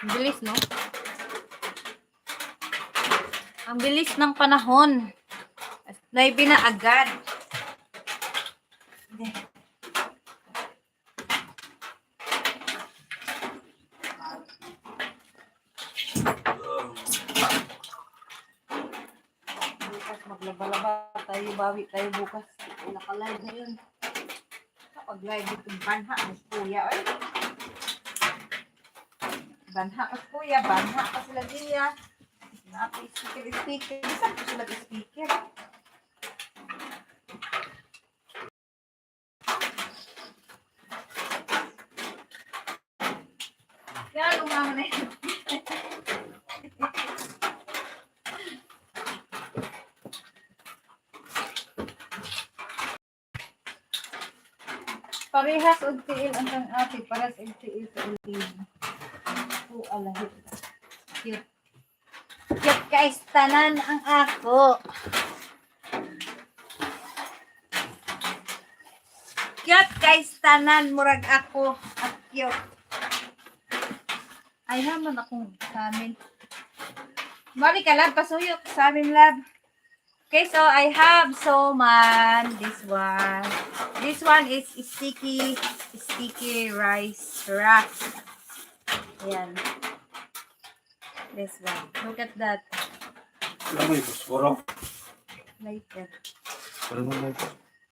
Ang bilis, no? Ang bilis ng panahon. 9 na agad. Bukas maglaba-laba tayo, bawi tayo bukas. Naka-live na yun. Kapag live itong banha, ang kuya, ay. Banha ka kuya, banha ka sila niya. Speaker. Saan ko sila speaker? Kaya lumama na yun. Parehas og tiil ang kang ate, paras og tiil sa ulim. Alahit. Cute. Cute guys, tanan ang ako. Cute guys, tanan murag ako. At cute. Ay naman akong sa amin. Mali ka lab, pasuyok sa amin lab. Okay, so I have soman. This one. This one is sticky rice wrap. Ayan. This one. Look at that. Ano yung kuskuro? Later. Ano mo